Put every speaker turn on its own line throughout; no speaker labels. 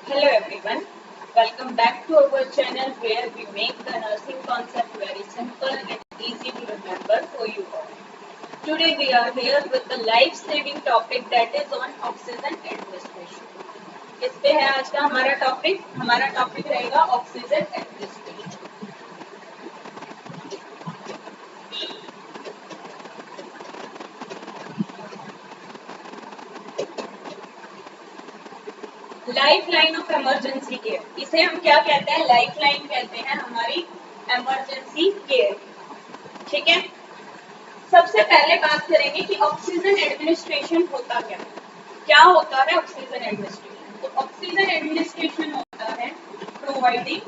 Hello everyone, welcome back to our channel where we make the nursing concept very simple and easy to remember for you all. Today we are here with the life-saving topic that is on oxygen administration. इस पे है आज का हमारा topic रहेगा oxygen administration. Life line of emergency care, इसे हम क्या कहते हैं? लाइफ लाइन कहते हैं हमारी इमरजेंसी केयर. ठीक है, सबसे पहले बात करेंगे कि ऑक्सीजन एडमिनिस्ट्रेशन होता क्या होता है ऑक्सीजन एडमिनिस्ट्रेशन. तो ऑक्सीजन एडमिनिस्ट्रेशन होता है providing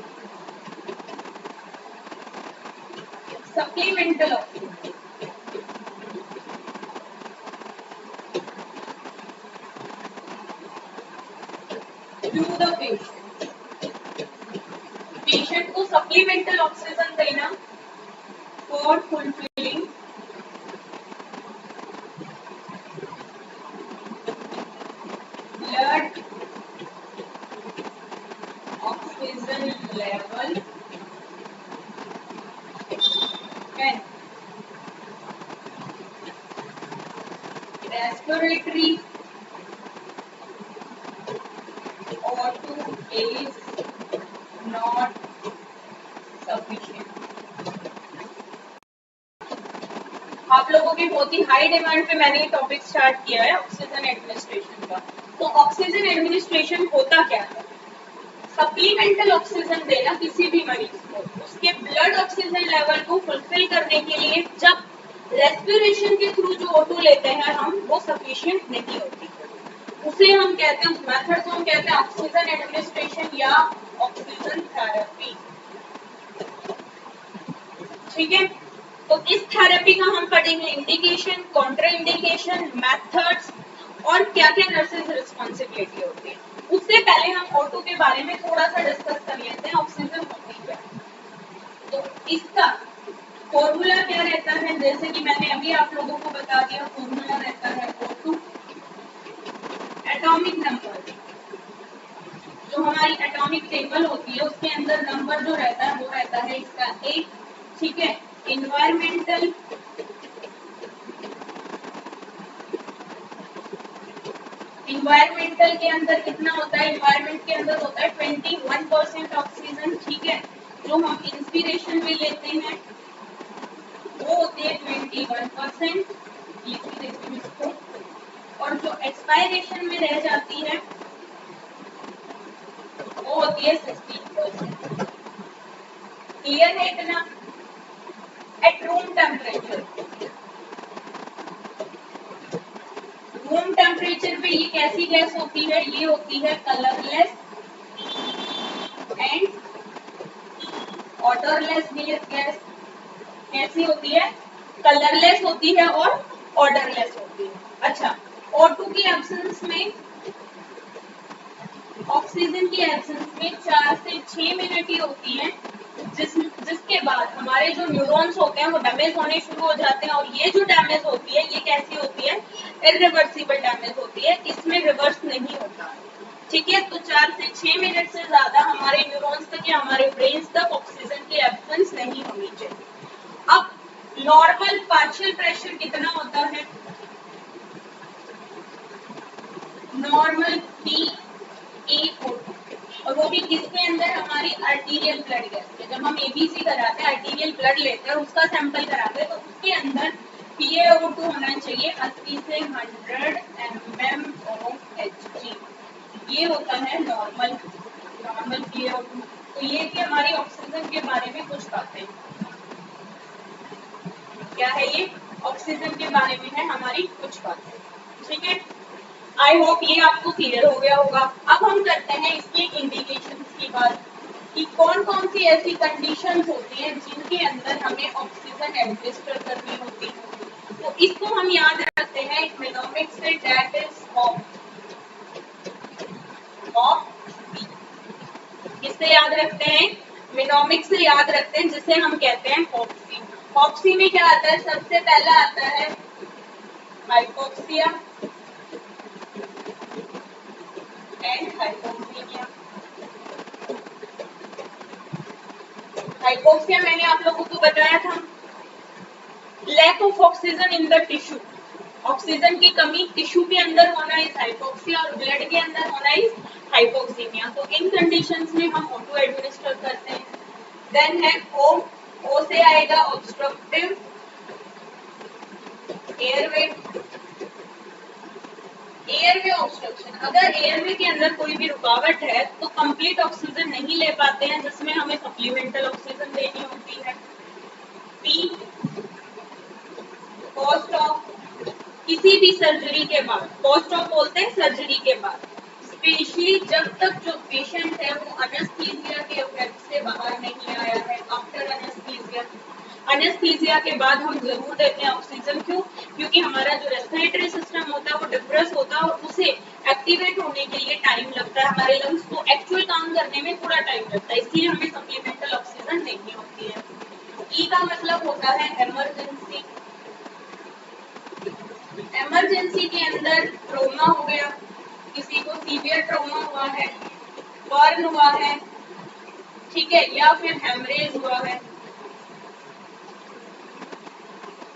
supplemental oxygen to the patient को सप्लीमेंटल ऑक्सीजन देना for fulfilling blood oxygen level and respiratory O2 is not sufficient. आप लोगों की बहुत ही हाई डिमांड पे मैंने ये टॉपिक स्टार्ट किया है ऑक्सीजन एडमिनिस्ट्रेशन का. तो ऑक्सीजन एडमिनिस्ट्रेशन होता क्या है? सप्लीमेंटल ऑक्सीजन देना किसी भी मरीज को उसके ब्लड ऑक्सीजन लेवल को फुलफिल करने के लिए, जब रेस्पिरेशन के थ्रू जो O2 लेते हैं हम, वो सफिशिएंट नहीं होती, उसे हम कहते हैं, उस मेथड को हम कहते हैं ऑक्सीजन एडमिनिस्ट्रेशन या ऑक्सीजन थेरेपी. ठीक है, तो इस थेरेपी का हम पढ़ेंगे इंडिकेशन, कॉन्ट्रा इंडिकेशन, मेथड्स और क्या क्या नर्सेज रिस्पॉन्सिबिलिटी होती है. उससे पहले हम O2 के बारे में थोड़ा सा डिस्कस कर लेते हैं. ऑक्सीजन होती क्या, तो इसका फॉर्मूला क्या रहता है? जैसे कि मैंने अभी आप लोगों को बता दिया, फॉर्मूला रहता है O2 एटॉमिक नंबर. जो हमारी एटॉमिक टेबल होती है उसके अंदर नंबर जो रहता है वो रहता है इसका 1. ठीक है, इन्वायरमेंटल के अंदर कितना होता है? इन्वायरमेंट के अंदर होता है 21% ऑक्सीजन. ठीक है, जो हम इंस्पिरेशन में लेते हैं वो होती है 21%, इसको, और जो एक्सपायरेशन में रह जाती है वो होती है 16%. क्लियर है इतना? At room temperature, room temperature पे ये कैसी गैस होती है? ये होती है कलरलेस एंड ऑडरलेस गैस. कैसी होती है? कलरलेस होती है और ऑडरलेस होती है. अच्छा, O2 की एब्सेंस में, ऑक्सीजन की एब्सेंस में 4 से 6 मिनट ही होती है, जिसके बाद हमारे जो न्यूरॉन्स होते हैं वो डैमेज होने शुरू हो जाते हैं. और ये जो डैमेज होती है ये कैसी होती है? इरिवर्सिबल डैमेज होती है, इसमें रिवर्स नहीं होता. ठीक है, तो 4 से 6 मिनट से ज्यादा हमारे न्यूरॉन्स तक या हमारे ब्रेन तक ऑक्सीजन की एब्सेंस नहीं होनी चाहिए. अब नॉर्मल पार्शियल प्रेशर कितना होता है? नॉर्मल PaO2, और वो भी किसके अंदर? हमारी आर्टीरियल ब्लड गैस के. जब हम ABC कराते हैं, आर्टीरियल ब्लड लेते हैं और उसका सैंपल कराते हैं, तो उसके अंदर PaO2 होना चाहिए 80 से 100 mm of Hg. ये होता है नॉर्मल PaO2. तो ये थी हमारी ऑक्सीजन के बारे में कुछ बातें. क्या है ये? ऑक्सीजन के बारे में है हमारी कुछ बातें. ठीक है, आई होप ये आपको क्लियर हो गया होगा. अब हम करते हैं इसके इंडिकेशंस की बात, कि कौन कौन सी ऐसी कंडीशंस होती हैं जिनके अंदर हमें ऑक्सीजन एडमिनिस्टर करनी होती है. तो इसको हम याद रखते हैं इकोनॉमिक्स से, दैट इज किससे याद रखते हैं? इकोनॉमिक्स से याद रखते हैं, जिसे हम कहते हैं हॉप्सी. हॉप्सी में क्या आता है? सबसे पहला आता है हाइपोक्सिया एंड हाइपोक्सीमिया। हाइपोक्सिया मैंने आप लोगों को बताया था, lack of oxygen in the tissue, oxygen की कमी टिश्यू के अंदर होना इज हाइपोक्सिया और ब्लड के अंदर होना इज हाइपोक्सीमिया। तो इन कंडीशंस में हम ऑटो एडमिनिस्टर करते हैं। देन है ओ से आएगा ऑब्स्ट्रक्टिव एयरवे। एयरवे ऑब्स्ट्रक्शन, अगर एयरवे के अंदर कोई भी रुकावट है तो कंप्लीट ऑक्सीजन नहीं ले पाते हैं, जिसमें हमें सप्लीमेंटल ऑक्सीजन देनी होती है। पी कॉस्ट ऑफ, किसी भी सर्जरी के बाद, पोस्ट ऑप बोलते हैं सर्जरी के बाद, स्पेशली जब तक जो पेशेंट है वो एनेस्थीसिया के इफेक्ट से बाहर नहीं आया है। आफ्टर एनेस्थीसिया, एनेस्थीसिया के बाद हम जरूर देते हैं ऑक्सीजन। क्यों? क्योंकि हमारा जो रेस्पिरेटरी सिस्टम होता है वो डिप्रेस होता है और उसे एक्टिवेट होने के लिए टाइम लगता है, हमारे लंग्स को एक्चुअल काम करने में थोड़ा टाइम लगता है, इसलिए हमें सप्लीमेंटल ऑक्सीजन देनी होती है। ई का मतलब होता है इमरजेंसी। इमरजेंसी के अंदर ट्रॉमा हो गया, किसी को सीवियर ट्रॉमा हुआ है, बर्न हुआ है, ठीक है, या फिर हेमरेज हुआ है,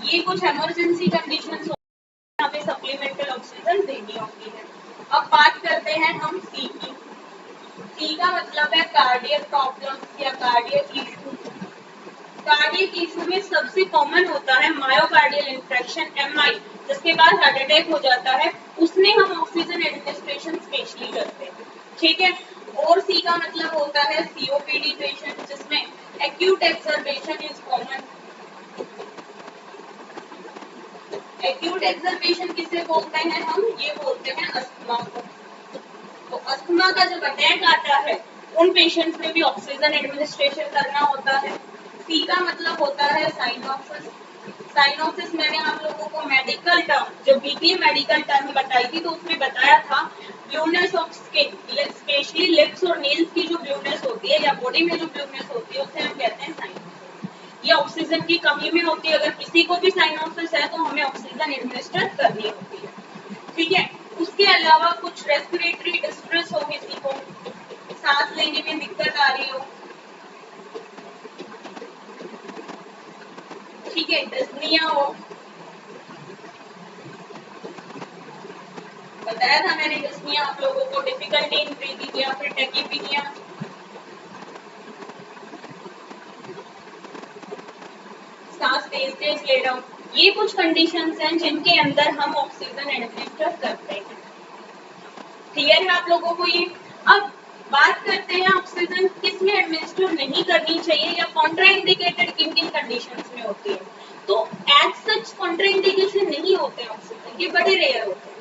ये कुछ इमरजेंसी कंडीशंस हमें सप्लीमेंटल ऑक्सीजन देनी होती है। अब बात करते हैं हम सी की। सी का मतलब है कार्डियक प्रॉब्लम्स या कार्डियक इशू। कार्डियक इशू में सबसे कॉमन होता है मायोकार्डियल इंफ्रेक्शन एमआई, जिसके बाद हार्ट अटैक हो जाता है, उसमें हम ऑक्सीजन एडमिनिस्ट्रेशन स्पेशली करते हैं, ठीक है। और सी का मतलब होता है सीओपीडी पेशेंट, जिसमें एक्यूट एक्सर्बेशन इज कॉमन। एक्यूट एक्सर्बेशन किसे बोलते हैं हम? ये बोलते हैं अस्थमा को। तो अस्थमा का जब अटैक आता है उन पेशेंट्स में भी ऑक्सीजन एडमिनिस्ट्रेशन करना होता है। सी का मतलब होता है साइनोसिस। साइनोसिस मैंने आप लोगों को मेडिकल टर्म, जब वीकली मेडिकल टर्म बताई थी तो उसमें बताया था blueness of skin, specially lips और नेल्स की जो ब्लूनेस होती है या बॉडी में जो ब्लूनेस होती है उसे हम कहते हैं साइनोसिस। ये ऑक्सीजन की कमी में होती है। अगर किसी को भी साइनोसिस है तो हमें ऑक्सीजन एडमिनिस्टर करनी होती है, ठीक है। उसके अलावा कुछ रेस्पिरेटरी डिस्ट्रेस हो, किसी को सांस लेने में दिक्कत आ रही हो, ठीक है, डिस्निया हो, बताया था मैंने डिस्निया आप लोगों को, डिफिकल्टी इन ब्रीथिंग या फिर टैकीपीनिया, सांस तेज तेज ले रहा हूं, ये कुछ कंडीशंस हैं जिनके अंदर हम ऑक्सीजन एडमिनिस्टर करते हैं। क्लियर है आप लोगों को ये? अब बात करते हैं ऑक्सीजन किस में एडमिनिस्टर नहीं करनी चाहिए या कॉन्ट्राइंडिकेटेड किन किन कंडीशंस में होती है। तो एज सच कॉन्ट्राइंडिकेशन नहीं होते हैं ऑक्सीजन, ये बड़े रेयर होते हैं,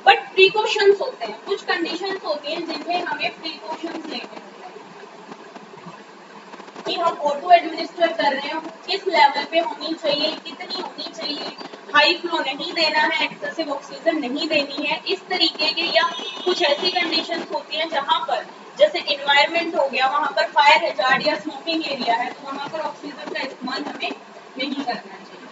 बट प्रिकॉशंस होते हैं। कुछ कंडीशंस होती हैं जिनमें हमें प्रिकॉशंस लेने होते हैं कि हम ऑटो एडमिनिस्टर कर रहे हैं, किस लेवल पे होनी चाहिए, कितनी होनी चाहिए, हाई फ्लो नहीं देना है, एक्सेसिव ऑक्सीजन नहीं देनी है, इस तरीके के। या कुछ ऐसी कंडीशंस होती हैं जहां पर जैसे एनवायरनमेंट हो गया, वहां पर फायर हैजार्ड या स्मोकिंग एरिया है, तो वहां पर ऑक्सीजन का इस्तेमाल हमें नहीं करना चाहिए।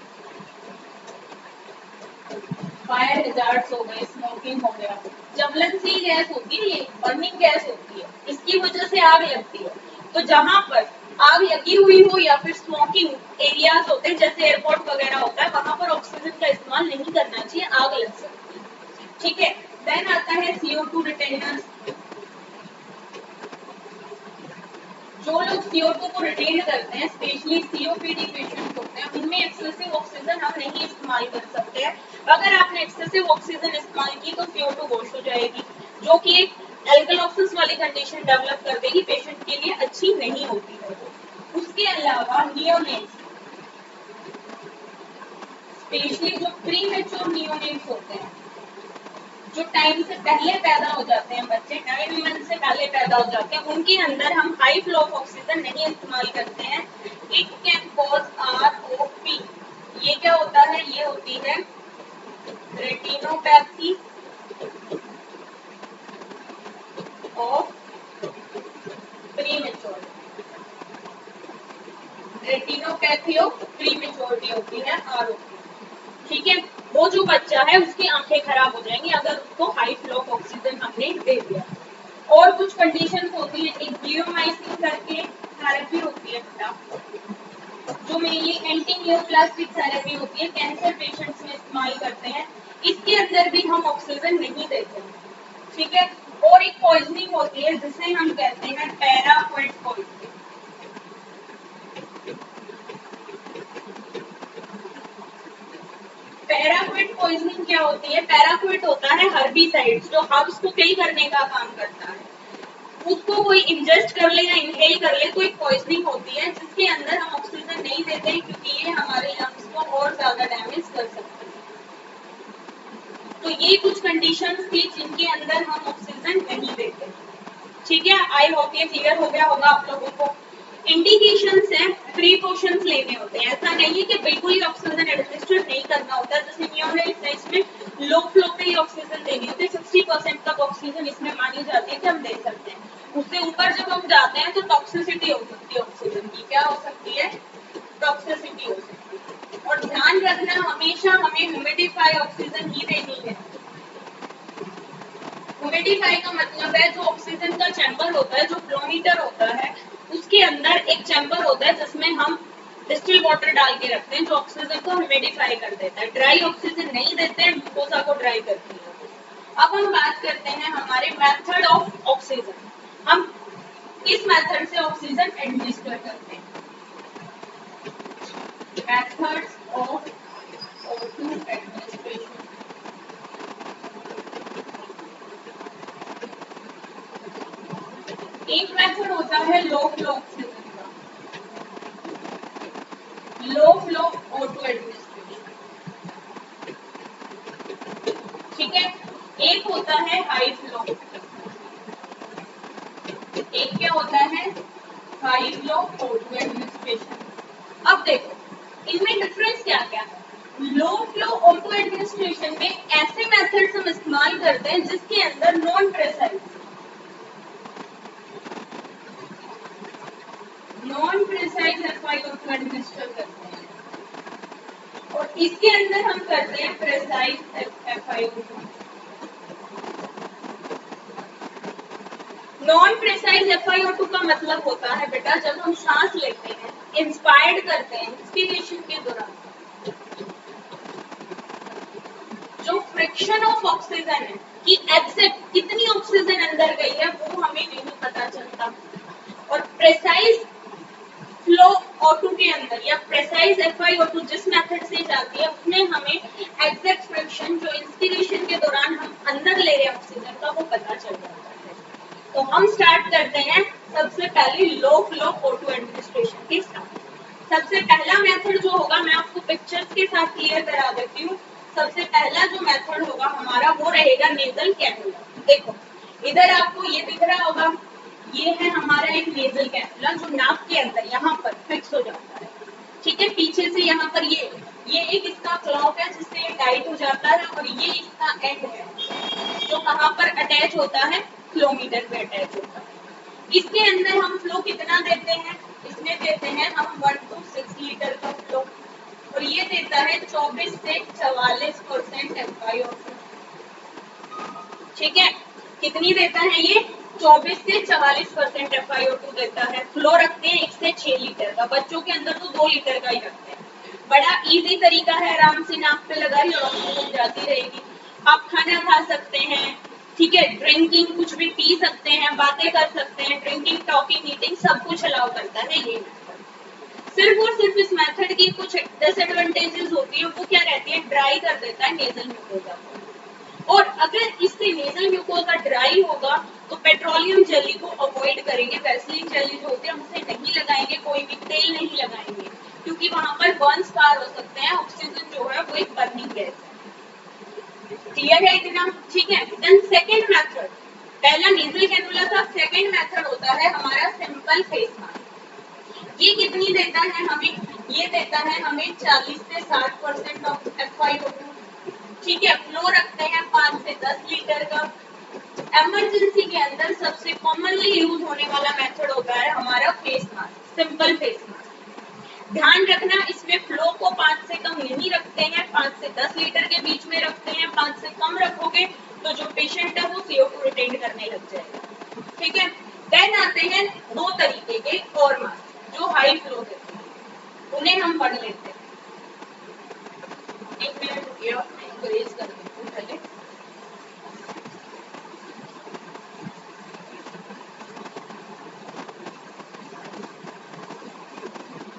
फायर हैजार्ड्स हो गए, स्मोकिंग हो गया, ज्वलनशील गैस होती है, ये बर्निंग गैस होती है, इसकी वजह से आग लगती है। तो जहां पर आग लगी हुई हो या फिर स्मोकिंग एरियाज होते हैं जैसे एयरपोर्ट वगैरह होता है, वहां पर ऑक्सीजन का इस्तेमाल नहीं करना चाहिए, आग लग सकती है, ठीक है। देन आता है CO2 रिटेनर्स। जो लोग CO2 को रिटेन करते हैं, स्पेशली सीओपीडी पेशेंट होते हैं, उनमें एक्सेसिव ऑक्सीजन हम नहीं इस्तेमाल कर सकते हैं। अगर आपने एक्सेसिव ऑक्सीजन इस्तेमाल की तो CO2 वॉश हो जाएगी, जो कि एक एल्कलॉसिस वाली कंडीशन डेवलप कर देगी, पेशेंट के लिए अच्छी नहीं होती है। उसके अलावा नियोनेट्स, स्पेशली जो प्रीमेच्योर नियोनेट्स होते हैं, जो टाइम से पहले पैदा हो जाते हैं बच्चे, 9 मंथ से पहले पैदा हो जाते हैं, उनके अंदर हम हाई फ्लो ऑफ ऑक्सीजन नहीं इस्तेमाल करते हैं। It can cause ROP। ये क्या होता है? ये होती है retinopathy of premature, retinopathy of prematurity होती है ROP, ठीक है। वो जो बच्चा है उसकी आंखें खराब हो जाएंगी अगर उसको हाई फ्लो ऑफ ऑक्सीजन हमने दे दिया। और कुछ कंडीशंस होती है, एक ब्लियोमाइसिन करके थेरेपी होती है बेटा, जो मेनली एंटी न्यूप्लास्टिक थेरेपी होती है, कैंसर पेशेंट्स में इस्तेमाल करते हैं। इसके अंदर भी हम ऑक्सीजन नहीं देते हैं, ठीक है। और एक पॉइजनिंग होती है जिसे हम कहते हैं पैराक्विट पॉइजनिंग। पैराक्विट पॉइजनिंग क्या होती है? पैराक्विट होता है हर्बिसाइड जो हर्ब्स को किल करने का काम करता है। उसको कोई इंजेस्ट कर ले या इनहेल कर ले तो एक पॉइजनिंग होती है जिसके अंदर हम ऑक्सीजन नहीं देते हैं क्योंकि ये हमारे लंग्स को और ज्यादा डैमेज कर सकते हैं। तो ये कुछ कंडीशंस थी जिनके अंदर हम ऑक्सीजन नहीं देते, ठीक है। आई होप ये क्लियर हो गया होगा आप लोगों को। इंडिकेशंस हैं, प्रिकॉशंस लेने होते हैं। ऐसा नहीं है कि बिल्कुल ही ऑक्सीजन एडमिनिस्ट्रेट नहीं करना होता है। जैसे नियोनेट्स है, इसमें लो फ्लो पे ही ऑक्सीजन देनी होती है। 60% तक ऑक्सीजन इसमें मानी जाती है कि हम दे सकते हैं। उससे ऊपर जब हम जाते हैं तो टॉक्सिसिटी हो सकती है ऑक्सीजन की। क्या हो सकती है? टॉक्सिसिटी हो सकती है। और ध्यान रखना, हमेशा हमें ह्यूमिडिफाई ऑक्सीजन ही देनी है। ह्यूमिडिफाई का मतलब है जो ऑक्सीजन का चैम्बर होता है, जो फ्लोमीटर होता है, उसके अंदर एक चैम्बर होता है जिसमें हम डिस्टिल वाटर डाल के रखते हैं जो ऑक्सीजन को ह्यूमिडिफाई कर देता है। ड्राई ऑक्सीजन नहीं देते हैं, ग्लूकोजा को ड्राई करती है। अब हम बात करते हैं हमारे मेथड ऑफ ऑक्सीजन। हम किस मेथड से ऑक्सीजन एडमिनिस्टर करते हैं? Methods of O2 administration. एक मेथड होता है लो फ्लो ऑक्सीजन का, लो फ्लो O2 एडमिनिस्ट्रेशन, ठीक है। एक होता है हाई फ्लो, एक क्या होता है? High flow O2 administration. अब देखो इनमें डिफरेंस क्या क्या है। लो फ्लो O2 एडमिनिस्ट्रेशन में ऐसे मेथड्स हम इस्तेमाल करते हैं जिसके अंदर नॉन प्रेसाइज FiO2 एडमिनिस्टर करते हैं, और इसके अंदर हम करते हैं precise FiO2। Non precise FiO2 का मतलब होता है बेटा जब हम सांस लेते हैं, इंस्पायर्ड करते हैं, इंस्पिरेशन के दौरान जो फ्रिक्शन ऑफ ऑक्सीजन है कि एग्जैक्ट कितनी ऑक्सीजन अंदर गई है वो हमें नहीं पता चलता। और प्रेसाइज फ्लो O2 के अंदर या प्रेसाइज FiO2 जिस मेथड से जाती है उसमें हमें एग्जैक्ट फ्रिक्शन जो इंस्पिरेशन के दौरान हम अंदर ले रहे हैं ऑक्सीजन का वो पता चल जाता है। तो हम स्टार्ट करते हैं सबसे पहले लो फ्लो O2 एडमिनिस्ट्रेशन के साथ। सबसे पहला मेथड जो होगा मैं आपको पिक्चर्स के साथ क्लियर करा देती हूँ। सबसे पहला जो मेथड होगा हमारा वो रहेगा नेजल कैनुला। देखो इधर आपको ये दिख रहा होगा, ये है हमारा एक नेजल कैनुला जो नाक के अंदर यहाँ पर फिक्स हो जाता है, ठीक है। पीछे से यहाँ पर ये एक इसका क्लॉक है जिससे ये टाइट हो जाता है, और ये इसका एंड है जो कहाँ पर अटैच होता है? फ्लोमीटर पे अटैच होता है। इसके अंदर हम फ्लो कितना देते हैं? इसमें देते हैं हम 1 to 6 लीटर का फ्लो, और ये देता है 24 से 44% FiO2, ठीक है। कितनी देता है ये? 24 से 44% FiO2 देता है। फ्लो रखते हैं 1 से 6 लीटर का, बच्चों के अंदर तो 2 लीटर का ही रखते हैं। बड़ा इजी तरीका है, आराम से नाक पे लगाई और ऑक्सीजन जाती रहेगी। आप खाना खा सकते हैं, ठीक है, ड्रिंकिंग कुछ भी पी सकते हैं, बातें कर सकते हैं, ड्रिंकिंग, टॉकिंग, ईटिंग सब कुछ अलाउ करता है ये मेथड। सिर्फ और सिर्फ इस मेथड की कुछ डिसएडवांटेजेस होती है, वो क्या रहती है? ड्राई कर देता है नेजल म्यूकोजा को, और अगर इससे नेजल म्यूकोजा ड्राई होगा तो पेट्रोलियम जेली को अवॉइड करेंगे। वैसलीन जेली जो होती है उसे नहीं लगाएंगे, कोई भी तेल नहीं लगाएंगे क्योंकि वहां पर बर्न स्कार हो सकते हैं। ऑक्सीजन जो है वो एक बर्निंग गैस है। क्लियर है इतना? ठीक है। देन सेकंड मेथड, पहला नेजल कैनुला था, सेकंड मेथड होता है हमारा सिंपल फेस मास्क। ये कितनी देता है हमें? ये देता है हमें 40 से 60% ऑफ FiO2, ठीक है। फ्लो रखते हैं 5 से 10 लीटर का। इमरजेंसी के अंदर सबसे कॉमनली यूज होने वाला मेथड होता है हमारा face mask, simple face mask. ध्यान रखना इसमें फ्लो को 5 से कम नहीं रखते हैं, 5 से 10 लीटर के बीच में रखते हैं। 5 से कम रखोगे तो जो पेशेंट है वो CO2 रिटेन करने लग जाएगा। ठीक है। देन आते हैं दो तरीके के और मास्क जो हाई फ्लो देते हैं, उन्हें हम पढ़ लेते हैं। एक मिनट रुकिए, मैं इसको रेज कर देती हूँ पहले।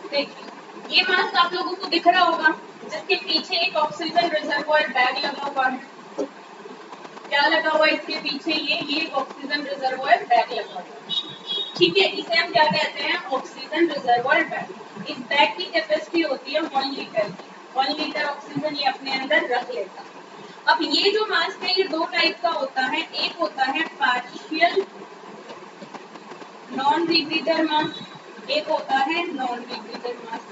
देखिए ये मास्क आप लोगों को दिख रहा होगा, जिसके पीछे एक ऑक्सीजन रिजर्वॉयर बैग लगा हुआ है। क्या लगा हुआ है इसके पीछे? ये एक ऑक्सीजन रिजर्वॉयर बैग लगा हुआ है। ठीक है, इसे हम क्या कहते हैं? Oxygen reservoir bag. इस बैग की कैपेसिटी होती है 1 लीटर की। 1 लीटर ऑक्सीजन ये अपने अंदर रख लेता है। अब ये जो मास्क है ये दो टाइप का होता है। एक होता है पार्शियल नॉन रीब्रीदर मास्क, एक होता है नॉन रीब्रीदर मास्क।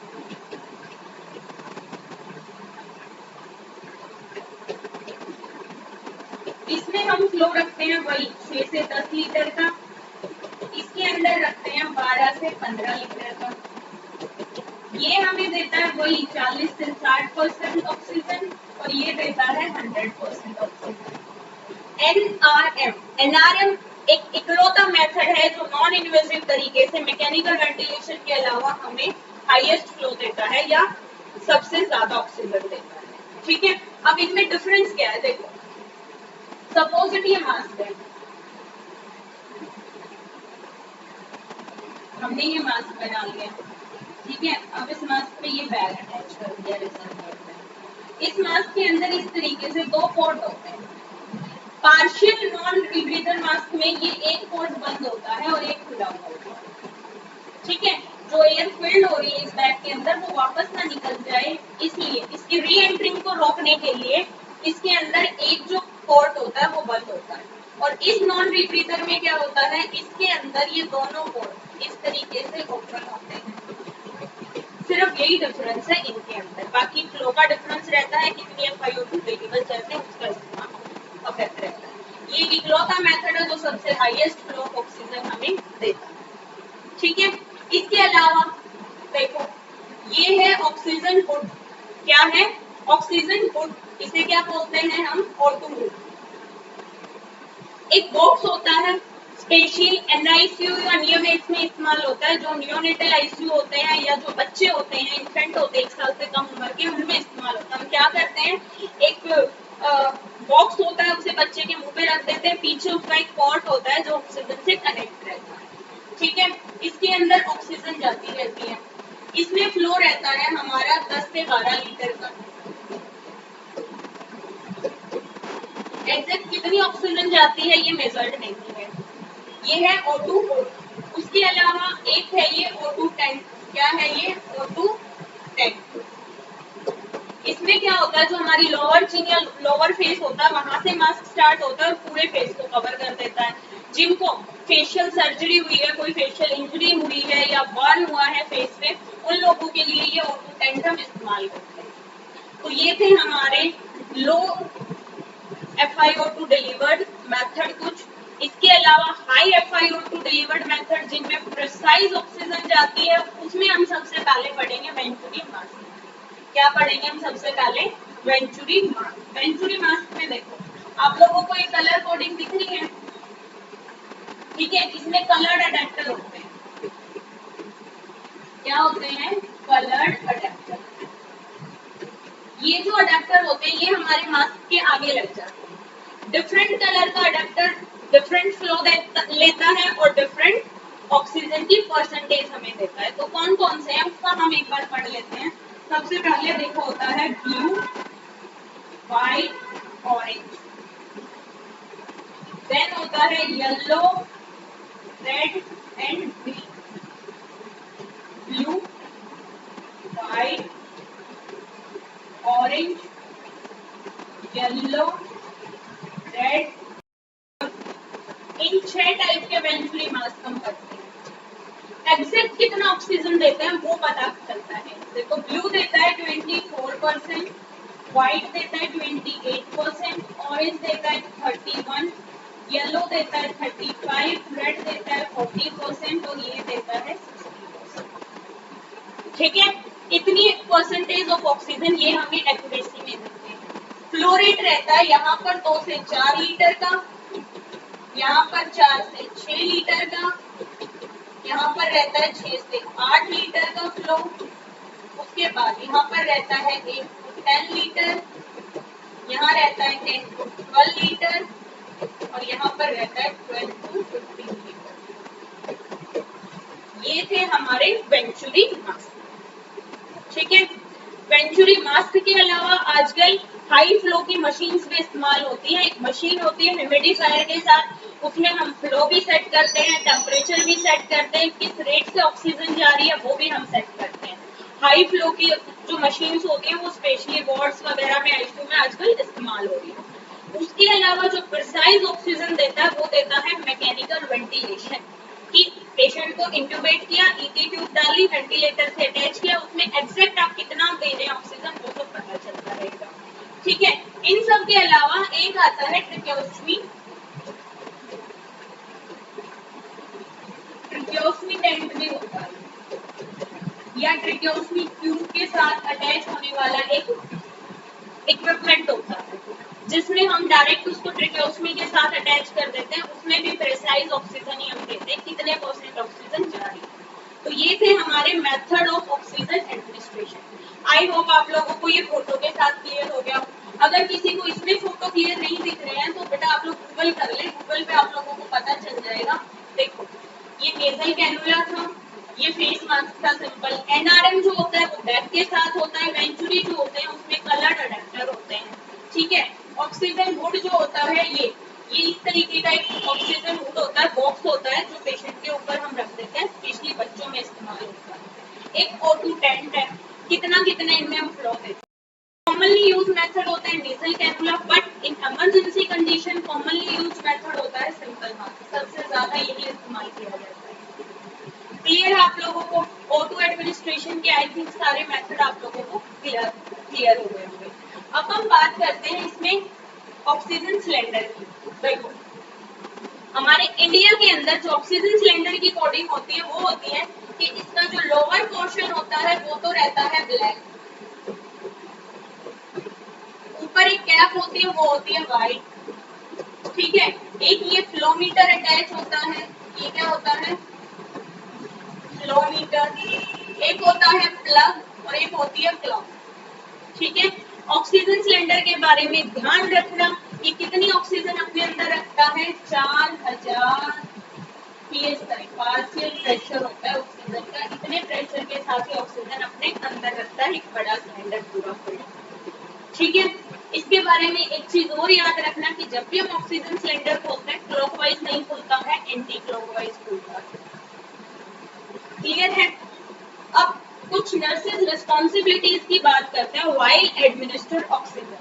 इसमें हम फ्लो रखते हैं वही 6 से 10 लीटर का, इसके अंदर रखते हैं 12 से 15 लीटर का। ये हमें देता है वही 40 से 60% ऑक्सीजन और ये देता है 100% ऑक्सीजन। एनआरएम एक इकलौता मेथड है जो नॉन इन्वेसिव तरीके से मैकेनिकल वेंटिलेशन के अलावा हमें हाईएस्ट फ्लो देता है या सबसे ज्यादा ऑक्सीजन देता है। ठीक है, अब इनमें डिफरेंस क्या है? देखो, सपोज इट ये मास्क है, हमने ये मास्क बना लिया, ठीक है। अब इस मास्क पे ये बैग अटैच कर दिया रिजर्वॉयर पे। इस मास्क के अंदर इस तरीके से दो पोर्ट होते हैं। पार्शियल नॉन रीब्रीदर मास्क में ये एक पोर्ट बंद होता है और एक खुला हुआ होता है। ठीक है, जो एयर फिल्ड हो रही है इस बैग के अंदर वो वापस ना निकल जाए, इसलिए इसकी री एंट्रिंग को रोकने के लिए इसके अंदर एक जो पोर्ट होता है वो बंद होता है। और इस नॉन रीब्रीदर में क्या होता है? इसके अंदर ये दोनों पोर्ट इस तरीके से ओपन होते हैं। सिर्फ यही डिफरेंस है इनके अंदर, बाकी फ्लो का डिफरेंस रहता है, कितनी FiO2 डिलीवर करते हैं उसका इसका अफेक्ट रहता है। ये इकलौता मेथड है जो सबसे हाईएस्ट फ्लो ऑफ ऑक्सीजन हमें देता है। ठीक है, इसके अलावा देखो ये है ऑक्सीजन हुड। क्या है? Oxygen hood. इसे क्या बोलते हैं हम? O2 hood. एक बॉक्स होता है स्पेशल NICU या नियोनेट्स में इस्तेमाल होता है। जो नियोनेटल ICU होते हैं या जो बच्चे होते हैं, इन्फेंट होते हैं 1 साल से कम उम्र के, उनमें इस्तेमाल होता है। हम क्या करते हैं, एक बॉक्स होता है उसे बच्चे के मुंह पे रख देते हैं, पीछे उसका एक पॉट होता है जो ऑक्सीजन से कनेक्ट रहता है। ठीक है, इसके अंदर ऑक्सीजन जाती रहती है। इसमें फ्लो रहता है हमारा 10 से 12 लीटर का। एग्जैक्ट कितनी ऑक्सीजन जाती है ये मेजर्ड नहीं है। ये है O2 हुड। उसके अलावा एक है ये O2 टैंक। क्या है ये? O2 tank. इसमें क्या होता है, जो हमारी लोअर चिन या लोअर फेस होता है वहां से मास्क स्टार्ट होता है और पूरे फेस को कवर कर देता है। जिनको फेशियल सर्जरी हुई है, कोई फेशियल इंजरी हुई है या बर्न हुआ है फेस पे, उन लोगों के लिए ये O2 टैंक हम इस्तेमाल करते हैं। तो ये थे हमारे लो FiO2 डिलीवर्ड मेथड कुछ। इसके अलावा हाई FiO2 डिलीवर्ड मेथड जिनमें प्रिसाइज ऑक्सीजन जाती है, उसमें हम सबसे पहले पढ़ेंगे वेंचुरी मास्क। क्या पढ़ेंगे हम सबसे पहले? Venturi mask. वेंचुरी मास्क में देखो आप लोगों को ये कलर कोडिंग दिख रही है, ठीक है। इसमें कलर्ड अडेप्टर होते हैं। क्या होते हैं? Coloured adapter. ये जो अडेप्टर होते हैं ये हमारे मास्क के आगे लग जाते हैं। डिफरेंट कलर का अडेप्टर डिफरेंट फ्लो लेता है और डिफरेंट ऑक्सीजन की परसेंटेज हमें देता है। तो कौन कौन से हैं उसका हम एक बार पढ़ लेते हैं। सबसे पहले देखो होता है ब्लू, व्हाइट, ऑरेंज। देन होता है yellow, red and green. Blue, white, orange, yellow, red. In 6 type के वेंचुरी मास्क हम करते हैं। एग्जैक्ट कितना ऑक्सीजन देते हैं वो पता चलता है। देखो ब्लू देता है 24%, व्हाइट देता है 28%, ऑरेंज देता है 31%, येलो देता है 35%, रेड देता है 40% और ये देता है 60%। ठीक है, इतनी परसेंटेज ऑफ ऑक्सीजन ये हमें एक्यूरेसी में देते हैं। फ्लो रेट रहता है यहाँ पर 2 से 4 लीटर का। यहाँ पर 4 से 6 लीटर का, यहाँ पर रहता है 6 से 8 लीटर का फ्लो। उसके बाद यहाँ पर रहता है 8 to 10 लीटर, यहाँ रहता है 10 to 12 लीटर और यहाँ पर रहता है 12 to 15 लीटर। ये थे हमारे वेंचुरी मास्क, ठीक है। वेंचुरी मास्क के अलावा आजकल हाई फ्लो की मशीन्स भी इस्तेमाल होती है। एक मशीन होती है ह्यूमिडिफायर के साथ, उसमें हम फ्लो भी सेट करते हैं, टेम्परेचर भी सेट करते हैं, किस रेट से ऑक्सीजन जा रही है वो भी हम सेट करते हैं। हाई फ्लो की जो मशीन्स होती हैं वो स्पेशली वार्ड्स वगैरह में आईसीयू में आजकल इस्तेमाल हो रही है। उसके अलावा जो प्रिसाइज ऑक्सीजन देता है वो देता है मैकेनिकल वेंटिलेशन, कि पेशेंट को इंट्यूबेट किया, ईटी ट्यूब डाली, वेंटिलेटर से अटैच किया, उसमें एग्जैक्ट आप कितना दे रहे हैं ऑक्सीजन वो सब पता चलता रहेगा, ठीक है। इन सब के अलावा एक आता है ट्रिक्योस्मी। ट्रिक्योस्मी टेंट भी होता है या ट्रिक्योस्मी ट्यूब के साथ अटैच होने वाला एक इक्विपमेंट होता है, जिसमें हम डायरेक्ट उसको ट्रिक्योस्मी के साथ अटैच कर देते हैं। उसमें भी प्रेसाइज ऑक्सीजन ही हम देते हैं, कितने % ऑक्सीजन जा रही है। तो ये थे हमारे method of oxygen administration. I hope आप लोगों को ये फोटो के साथ क्लियर हो गया। अगर किसी को इसमें फोटो क्लियर नहीं दिख रहे हैं तो बेटा आप लोग गूगल कर ले, गूगल पे आप लोगों को पता चल जाएगा। देखो ये नेजल कैनुला था, ये फेस मास्क था सिंपल। एनआरएम जो होता है वो बैग के साथ होता है, वेंचुरी जो होते हैं उसमें कलर्ड अडेप्टर होते हैं, ठीक है। ऑक्सीजन हुड जो होता है ये इस तरीके का एक ऑक्सीजन हुड होता है, बॉक्स होता है जो पेशेंट के ऊपर हम रख देते हैं, स्पेशली बच्चों में इस्तेमाल होता है। एक O2 टेंट है, कितना इनमें हम फ्लो देते हैं। कॉमनली यूज मेथड होता है nasal cannula, but in emergency condition commonly use method होता है सिंपल मास्क, सबसे ज्यादा यही इस्तेमाल किया जाता है। क्लियर है आप लोगों को? O2 एडमिनिस्ट्रेशन के आई थिंक सारे मेथड आप लोगों को क्लियर हो गए होंगे। अब हम बात करते हैं इसमें ऑक्सीजन सिलेंडर की। देखो हमारे इंडिया के अंदर जो ऑक्सीजन सिलेंडर की कोडिंग होती है वो होती है कि इसका जो लोअर पोर्शन होता है वो तो रहता है ब्लैक, ऊपर एक कैप होती है वो होती है वाइट, ठीक है। एक ये फ्लोमीटर अटैच होता है, ये क्या होता है फ्लोमीटर, एक होता है प्लग और एक होती है क्लॉक, ठीक है। ऑक्सीजन सिलेंडर के बारे में ध्यान रखना कि कितनी ऑक्सीजन अपने अंदर रखता है, 4000 psi पार्शियल प्रेशर होता है ऑक्सीजन का। इतने प्रेशर के साथ ही ऑक्सीजन अपने अंदर रखता है एक बड़ा सिलेंडर पूरा फुल, ठीक है। इसके बारे में एक चीज और याद रखना कि जब भी हम ऑक्सीजन सिलेंडर खोलते हैं क्लॉकवाइज नहीं खुलता है, एंटी क्लॉकवाइज खुलता है, क्लियर है। अब कुछ नर्सेज रिस्पॉन्सिबिलिटीज की बात करते हैं while administer oxygen.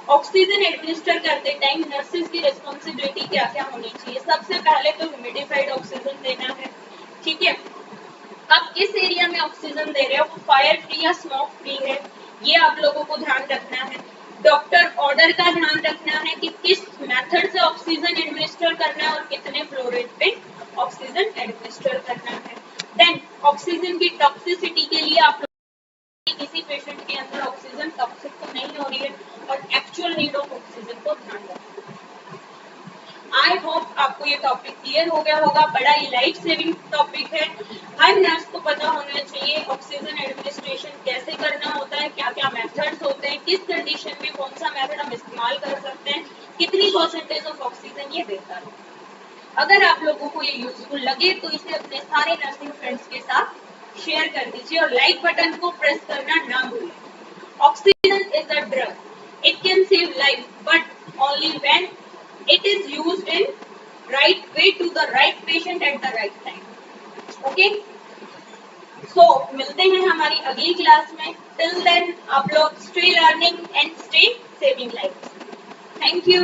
Oxygen administer करते टाइम नर्सेज की रिस्पॉन्सिबिलिटी क्या क्या होनी चाहिए। सबसे पहले तो ह्यूमिडिफाइड ऑक्सीजन देना है, ठीक है। अब किस एरिया में ऑक्सीजन दे रहे हो वो फायर फ्री या स्मोक फ्री है, ये आप लोगों को ध्यान रखना है। डॉक्टर ऑर्डर का ध्यान रखना है कि किस मेथड से ऑक्सीजन एडमिनिस्टर करना है और कितने फ्लो रेट पे ऑक्सीजन एडमिनिस्टर करना है। देन ऑक्सीजन की टॉक्सिसिटी के लिए आप किसी पेशेंट के अंदर ऑक्सीजन टॉक्सिक तो नहीं हो रही है और एक्चुअल नीड ऑफ ऑक्सीजन को ध्यान रखना। आई होप आपको ये टॉपिक क्लियर हो गया होगा। बड़ा ही लाइफ सेविंग टॉपिक है, हर नर्स को पता होना चाहिए ऑक्सीजन एडमिनिस्ट्रेशन कैसे करना होता है, क्या क्या मेथड्स होते हैं, किस कंडीशन में कौन सा मेथड हम इस्तेमाल कर सकते हैं, कितनी % ऑफ ऑक्सीजन ये देता है। अगर आप लोगों को ये यूजफुल लगे तो इसे अपने सारे नर्सिंग फ्रेंड्स के साथ शेयर कर दीजिए और लाइक बटन को प्रेस करना ना भूलें। Oxygen is a drug, it can save life but only when it is used in right way to the right patient at the right time. Okay? So मिलते हैं हमारी अगली क्लास में। Till then आप लोग stay learning and stay saving lives. Thank you.